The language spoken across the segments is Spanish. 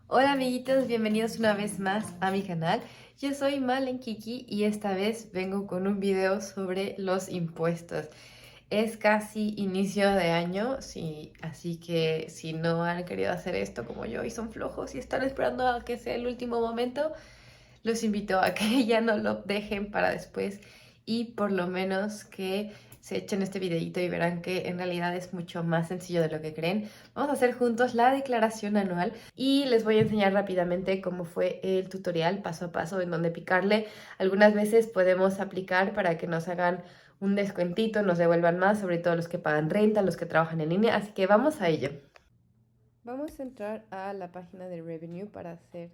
Hola amiguitos, bienvenidos una vez más a mi canal. Yo soy Malen Kiki y esta vez vengo con un video sobre los impuestos. Es casi inicio de año, sí, así que si no han querido hacer esto como yo y son flojos y están esperando a que sea el último momento, los invito a que ya no lo dejen para después y por lo menos que se echen este videito y verán que en realidad es mucho más sencillo de lo que creen. Vamos a hacer juntos la declaración anual y les voy a enseñar rápidamente cómo fue el tutorial paso a paso en donde picarle. Algunas veces podemos aplicar para que nos hagan un descuentito, nos devuelvan más, sobre todo los que pagan renta, los que trabajan en línea, así que vamos a ello. Vamos a entrar a la página de Revenue para hacer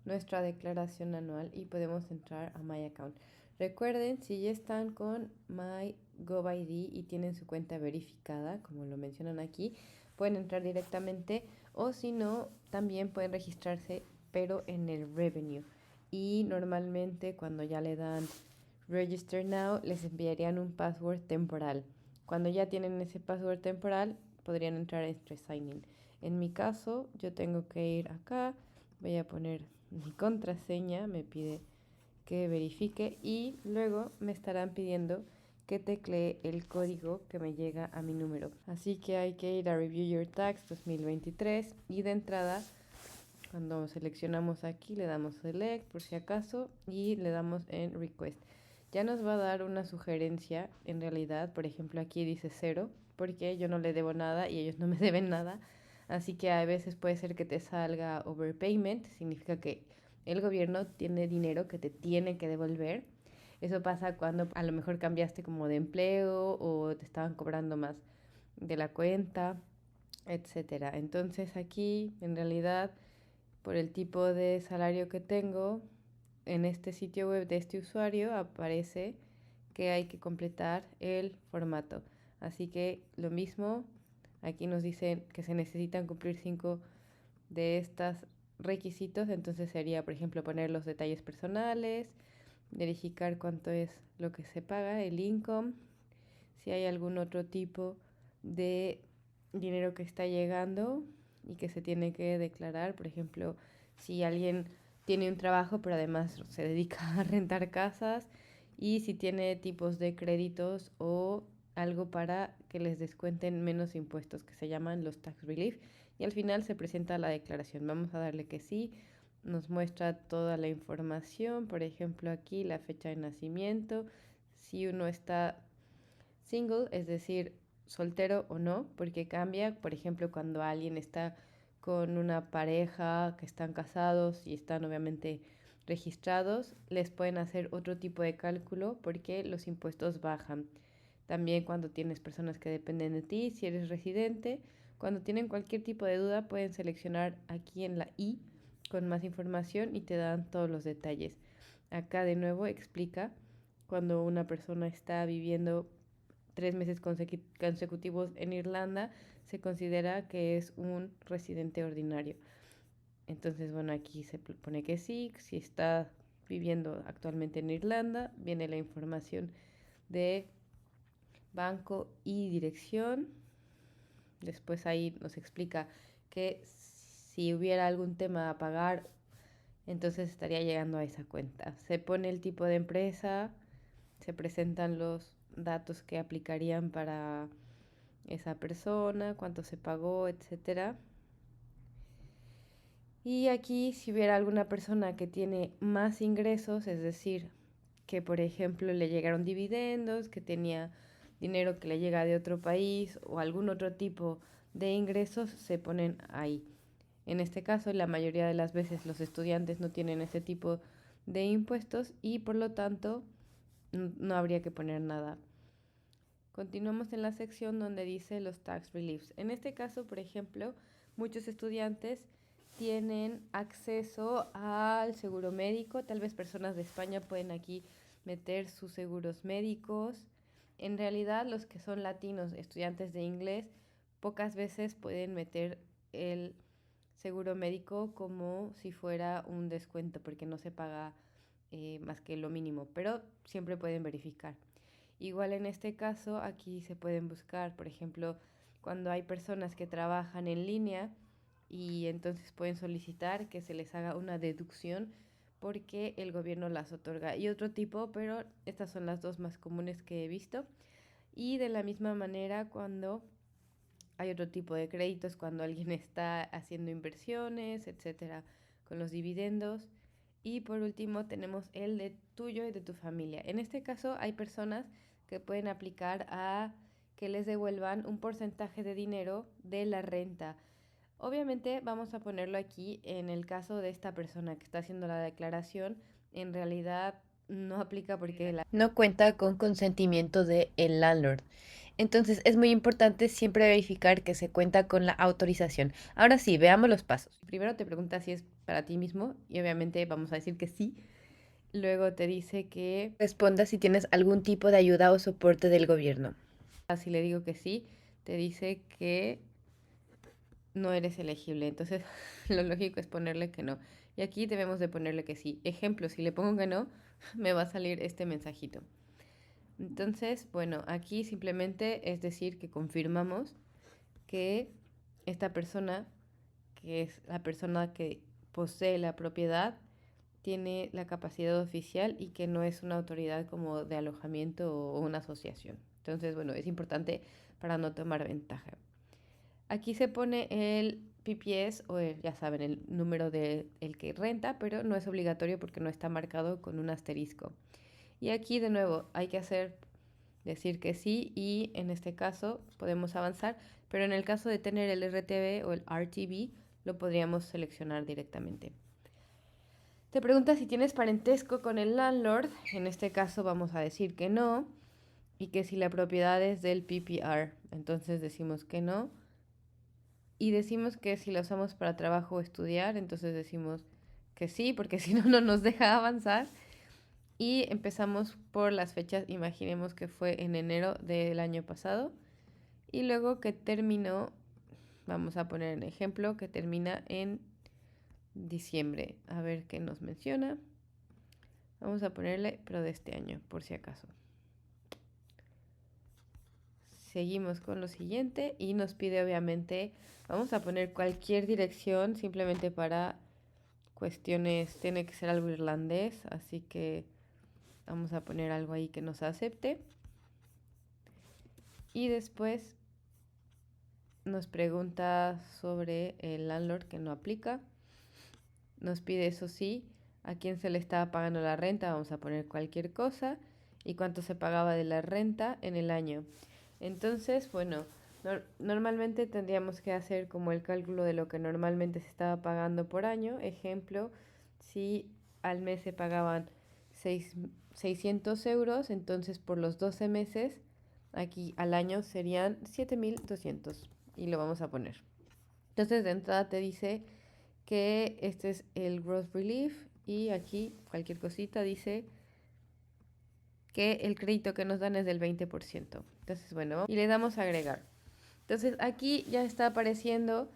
nuestra declaración anual y podemos entrar a My Account. Recuerden, si ya están con My GovID y tienen su cuenta verificada, como lo mencionan aquí, pueden entrar directamente o si no, también pueden registrarse, pero en el Revenue. Y normalmente cuando ya le dan Register Now, les enviarían un password temporal. Cuando ya tienen ese password temporal, podrían entrar entre Sign In. En mi caso, yo tengo que ir acá, voy a poner mi contraseña, me pide que verifique y luego me estarán pidiendo que teclee el código que me llega a mi número. Así que hay que ir a Review Your Tax 2023 y de entrada, cuando seleccionamos aquí, le damos Select por si acaso y le damos en Request. Ya nos va a dar una sugerencia, en realidad, por ejemplo aquí dice 0, porque yo no le debo nada y ellos no me deben nada. Así que a veces puede ser que te salga overpayment, significa que el gobierno tiene dinero que te tiene que devolver. Eso pasa cuando a lo mejor cambiaste como de empleo o te estaban cobrando más de la cuenta, etcétera. Entonces aquí en realidad por el tipo de salario que tengo, en este sitio web de este usuario aparece que hay que completar el formato. Así que lo mismo, aquí nos dicen que se necesitan cumplir 5 de estos requisitos, entonces sería, por ejemplo, poner los detalles personales, verificar cuánto es lo que se paga, el income, si hay algún otro tipo de dinero que está llegando y que se tiene que declarar, por ejemplo, si alguien tiene un trabajo pero además se dedica a rentar casas y si tiene tipos de créditos o algo para que les descuenten menos impuestos que se llaman los tax relief y al final se presenta la declaración. Vamos a darle que sí, nos muestra toda la información, por ejemplo aquí la fecha de nacimiento, si uno está single, es decir, soltero o no, porque cambia, por ejemplo, cuando alguien está con una pareja que están casados y están obviamente registrados, les pueden hacer otro tipo de cálculo porque los impuestos bajan. También cuando tienes personas que dependen de ti, si eres residente, cuando tienen cualquier tipo de duda pueden seleccionar aquí en la I con más información y te dan todos los detalles. Acá de nuevo explica cuando una persona está viviendo 3 meses consecutivos en Irlanda, se considera que es un residente ordinario. Entonces, bueno, aquí se pone que sí, si está viviendo actualmente en Irlanda, viene la información de banco y dirección. Después ahí nos explica que si hubiera algún tema a pagar, entonces estaría llegando a esa cuenta. Se pone el tipo de empresa, se presentan los datos que aplicarían para esa persona, cuánto se pagó, etcétera. Y aquí si hubiera alguna persona que tiene más ingresos, es decir, que por ejemplo le llegaron dividendos, que tenía dinero que le llega de otro país o algún otro tipo de ingresos, se ponen ahí. En este caso, la mayoría de las veces los estudiantes no tienen ese tipo de impuestos y por lo tanto no habría que poner nada. Continuamos en la sección donde dice los tax reliefs. En este caso, por ejemplo, muchos estudiantes tienen acceso al seguro médico. Tal vez personas de España pueden aquí meter sus seguros médicos. En realidad, los que son latinos, estudiantes de inglés, pocas veces pueden meter el seguro médico como si fuera un descuento, porque no se paga más que lo mínimo, pero siempre pueden verificar. Igual en este caso, aquí se pueden buscar, por ejemplo, cuando hay personas que trabajan en línea y entonces pueden solicitar que se les haga una deducción porque el gobierno las otorga. Y otro tipo, pero estas son las dos más comunes que he visto. Y de la misma manera, cuando hay otro tipo de créditos, cuando alguien está haciendo inversiones, etcétera, con los dividendos. Y por último tenemos el de tuyo y de tu familia. En este caso hay personas que pueden aplicar a que les devuelvan un porcentaje de dinero de la renta. Obviamente vamos a ponerlo aquí en el caso de esta persona que está haciendo la declaración. En realidad no aplica porque no cuenta con consentimiento del landlord. Entonces es muy importante siempre verificar que se cuenta con la autorización. Ahora sí, veamos los pasos. Primero te pregunta si es para ti mismo y obviamente vamos a decir que sí. Luego te dice que responda si tienes algún tipo de ayuda o soporte del gobierno. Si le digo que sí, te dice que no eres elegible. Entonces lo lógico es ponerle que no. Y aquí debemos de ponerle que sí. Ejemplo, si le pongo que no, me va a salir este mensajito. Entonces, bueno, aquí simplemente es decir que confirmamos que esta persona, que es la persona que posee la propiedad, tiene la capacidad oficial y que no es una autoridad como de alojamiento o una asociación. Entonces, bueno, es importante para no tomar ventaja. Aquí se pone el PPS o ya saben, el número del que renta, pero no es obligatorio porque no está marcado con un asterisco. Y aquí de nuevo hay que decir que sí y en este caso podemos avanzar, pero en el caso de tener el RTB o el RTB lo podríamos seleccionar directamente. Te pregunta si tienes parentesco con el landlord, en este caso vamos a decir que no, y que si la propiedad es del PPR, entonces decimos que no. Y decimos que si la usamos para trabajo o estudiar, entonces decimos que sí, porque si no, no nos deja avanzar. Y empezamos por las fechas, imaginemos que fue en enero del año pasado. Y luego que terminó, vamos a poner un ejemplo, que termina en diciembre. A ver qué nos menciona. Vamos a ponerle, pero de este año, por si acaso. Seguimos con lo siguiente y nos pide obviamente, vamos a poner cualquier dirección simplemente para cuestiones, tiene que ser algo irlandés, así que vamos a poner algo ahí que nos acepte. Y después nos pregunta sobre el landlord que no aplica. Nos pide eso sí, a quién se le estaba pagando la renta, vamos a poner cualquier cosa y cuánto se pagaba de la renta en el año. Entonces, bueno, normalmente tendríamos que hacer como el cálculo de lo que normalmente se estaba pagando por año. Ejemplo, si al mes se pagaban 600 euros, entonces por los 12 meses, aquí al año serían 7.200 y lo vamos a poner. Entonces de entrada te dice que este es el gross relief y aquí cualquier cosita dice que el crédito que nos dan es del 20%. Entonces, bueno, y le damos a agregar. Entonces, aquí ya está apareciendo.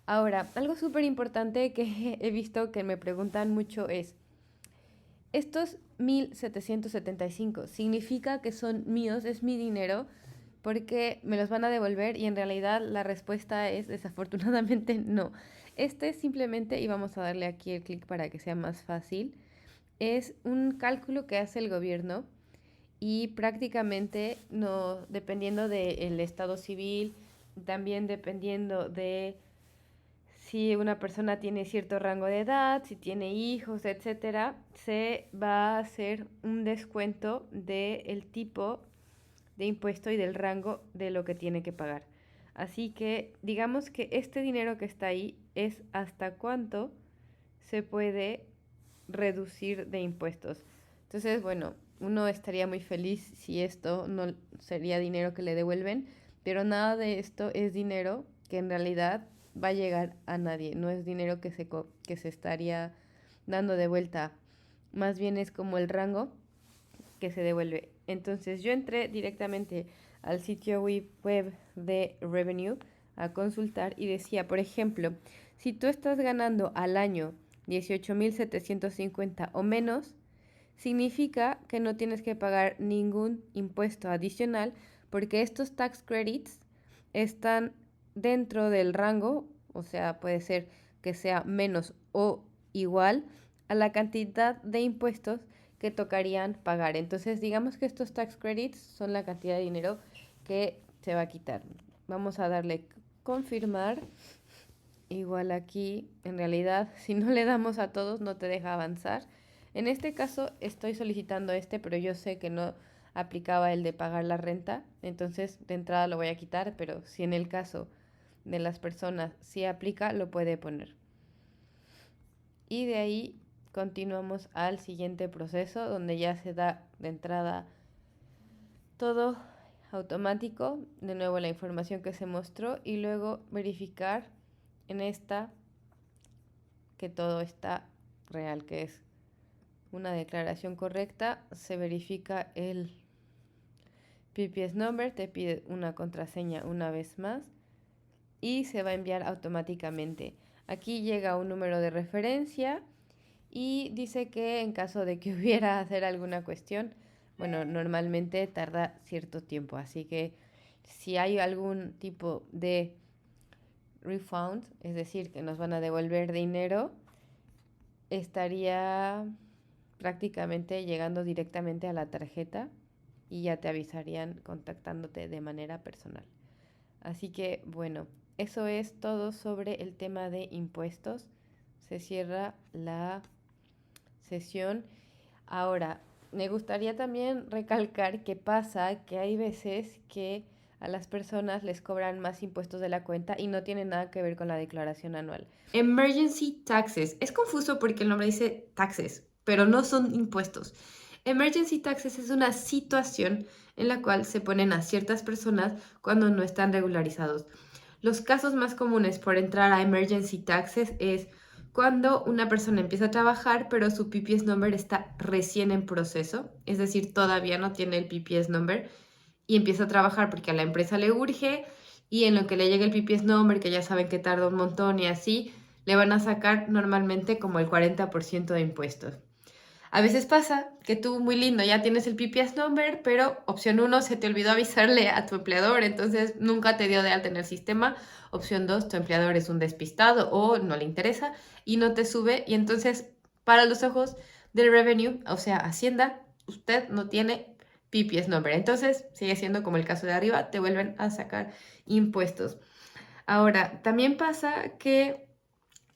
Ahora, algo súper importante que he visto que me preguntan mucho es, estos 1.775 significa que son míos, es mi dinero, porque me los van a devolver y en realidad la respuesta es desafortunadamente no. Este simplemente, y vamos a darle aquí el clic para que sea más fácil, es un cálculo que hace el gobierno y prácticamente no, dependiendo del estado civil, también dependiendo de si una persona tiene cierto rango de edad, si tiene hijos, etcétera, se va a hacer un descuento del tipo de impuesto y del rango de lo que tiene que pagar. Así que digamos que este dinero que está ahí es hasta cuánto se puede reducir de impuestos. Entonces, bueno, uno estaría muy feliz si esto no sería dinero que le devuelven, pero nada de esto es dinero que en realidad va a llegar a nadie, no es dinero que se estaría dando de vuelta, más bien es como el rango que se devuelve. Entonces yo entré directamente al sitio web de Revenue a consultar y decía, por ejemplo, si tú estás ganando al año 18.750 o menos, significa que no tienes que pagar ningún impuesto adicional porque estos tax credits están dentro del rango, o sea, puede ser que sea menos o igual a la cantidad de impuestos que tocarían pagar. Entonces, digamos que estos tax credits son la cantidad de dinero que se va a quitar. Vamos a darle confirmar. Igual aquí, en realidad, si no le damos a todos, no te deja avanzar. En este caso, estoy solicitando pero yo sé que no aplicaba el de pagar la renta. Entonces, de entrada lo voy a quitar, pero si en el caso de las personas sí aplica, lo puede poner. Y de ahí continuamos al siguiente proceso, donde ya se da de entrada todo automático, de nuevo la información que se mostró, y luego verificar en esta que todo está real, que es una declaración correcta. Se verifica el PPS number, te pide una contraseña una vez más y se va a enviar automáticamente. Aquí llega un número de referencia y dice que en caso de que hubiera hacer alguna cuestión, bueno, normalmente tarda cierto tiempo, así que si hay algún tipo de refund, es decir, que nos van a devolver dinero, estaría prácticamente llegando directamente a la tarjeta y ya te avisarían contactándote de manera personal. Así que bueno, eso es todo sobre el tema de impuestos. Se cierra la sesión. Ahora, me gustaría también recalcar que pasa que hay veces que a las personas les cobran más impuestos de la cuenta y no tiene nada que ver con la declaración anual. Emergency taxes. Es confuso porque el nombre dice taxes, pero no son impuestos. Emergency taxes es una situación en la cual se ponen a ciertas personas cuando no están regularizados. Los casos más comunes por entrar a emergency taxes es cuando una persona empieza a trabajar, pero su PPS number está recién en proceso, es decir, todavía no tiene el PPS number y empieza a trabajar porque a la empresa le urge y en lo que le llegue el PPS number, que ya saben que tarda un montón y así, le van a sacar normalmente como el 40% de impuestos. A veces pasa que tú, muy lindo, ya tienes el PPS number, pero opción 1, se te olvidó avisarle a tu empleador, entonces nunca te dio de alta en el sistema. Opción 2, tu empleador es un despistado o no le interesa y no te sube. Y entonces, para los ojos del revenue, o sea, Hacienda, usted no tiene PPS number. Entonces, sigue siendo como el caso de arriba, te vuelven a sacar impuestos. Ahora, también pasa que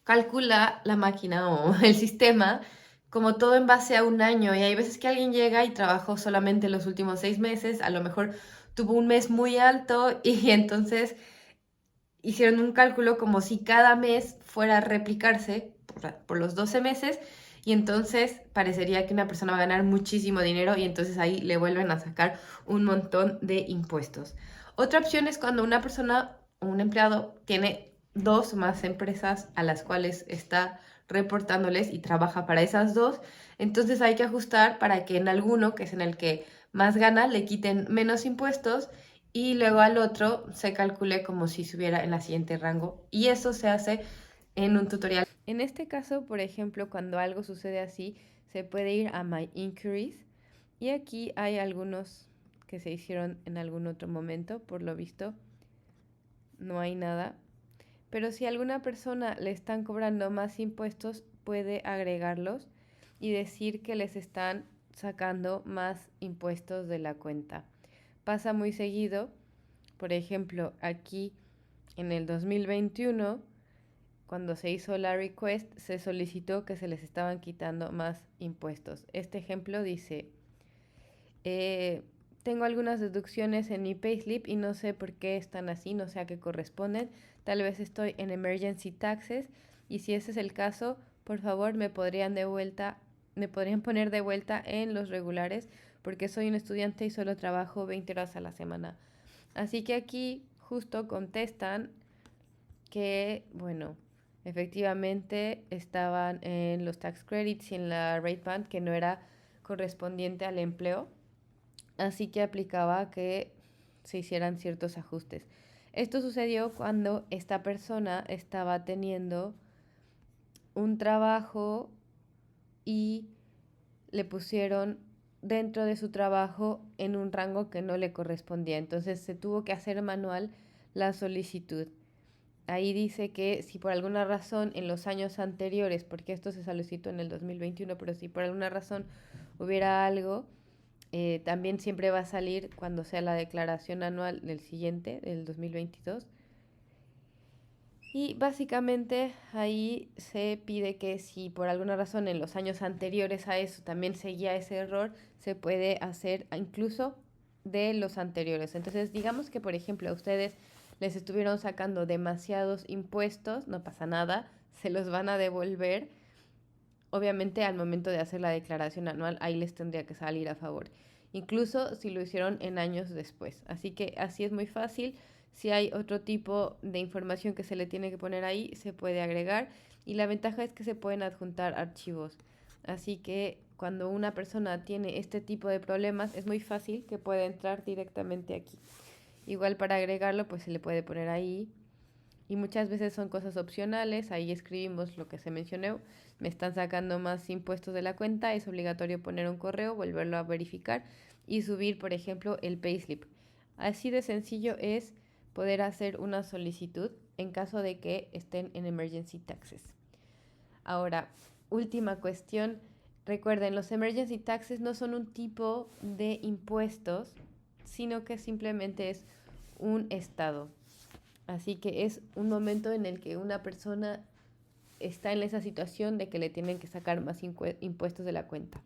calcula la máquina o el sistema como todo en base a un año y hay veces que alguien llega y trabajó solamente los últimos 6 meses, a lo mejor tuvo un mes muy alto y entonces hicieron un cálculo como si cada mes fuera a replicarse por los 12 meses y entonces parecería que una persona va a ganar muchísimo dinero y entonces ahí le vuelven a sacar un montón de impuestos. Otra opción es cuando una persona o un empleado tiene dos o más empresas a las cuales está reportándoles y trabaja para esas dos, entonces hay que ajustar para que en alguno, que es en el que más gana, le quiten menos impuestos y luego al otro se calcule como si estuviera en la siguiente rango y eso se hace en un tutorial. En este caso, por ejemplo, cuando algo sucede así, se puede ir a My Inquiries y aquí hay algunos que se hicieron en algún otro momento, por lo visto no hay nada, pero si a alguna persona le están cobrando más impuestos, puede agregarlos y decir que les están sacando más impuestos de la cuenta. Pasa muy seguido, por ejemplo, aquí en el 2021, cuando se hizo la request, se solicitó que se les estaban quitando más impuestos. Este ejemplo dice, tengo algunas deducciones en mi payslip y no sé por qué están así, no sé a qué corresponden. Tal vez estoy en emergency taxes y si ese es el caso, por favor me podrían poner de vuelta en los regulares porque soy un estudiante y solo trabajo 20 horas a la semana. Así que aquí justo contestan que, bueno, efectivamente estaban en los tax credits y en la rate band que no era correspondiente al empleo, así que aplicaba que se hicieran ciertos ajustes. Esto sucedió cuando esta persona estaba teniendo un trabajo y le pusieron dentro de su trabajo en un rango que no le correspondía. Entonces se tuvo que hacer manual la solicitud. ahí dice que si por alguna razón en los años anteriores, porque esto se solicitó en el 2021, pero si por alguna razón hubiera algo, también siempre va a salir cuando sea la declaración anual del siguiente, del 2022. Y básicamente ahí se pide que si por alguna razón en los años anteriores a eso también seguía ese error, se puede hacer incluso de los anteriores. Entonces, digamos que por ejemplo a ustedes les estuvieron sacando demasiados impuestos, no pasa nada, se los van a devolver. Obviamente al momento de hacer la declaración anual, ahí les tendría que salir a favor, incluso si lo hicieron en años después. Así que así es muy fácil. Si hay otro tipo de información que se le tiene que poner ahí, se puede agregar. Y la ventaja es que se pueden adjuntar archivos. Así que cuando una persona tiene este tipo de problemas, es muy fácil que pueda entrar directamente aquí. Igual para agregarlo, pues se le puede poner ahí. Y muchas veces son cosas opcionales, ahí escribimos lo que se mencionó, me están sacando más impuestos de la cuenta, es obligatorio poner un correo, volverlo a verificar y subir, por ejemplo, el payslip. Así de sencillo es poder hacer una solicitud en caso de que estén en emergency taxes. Ahora, última cuestión, recuerden, los emergency taxes no son un tipo de impuestos, sino que simplemente es un estado. Así que es un momento en el que una persona está en esa situación de que le tienen que sacar más impuestos de la cuenta.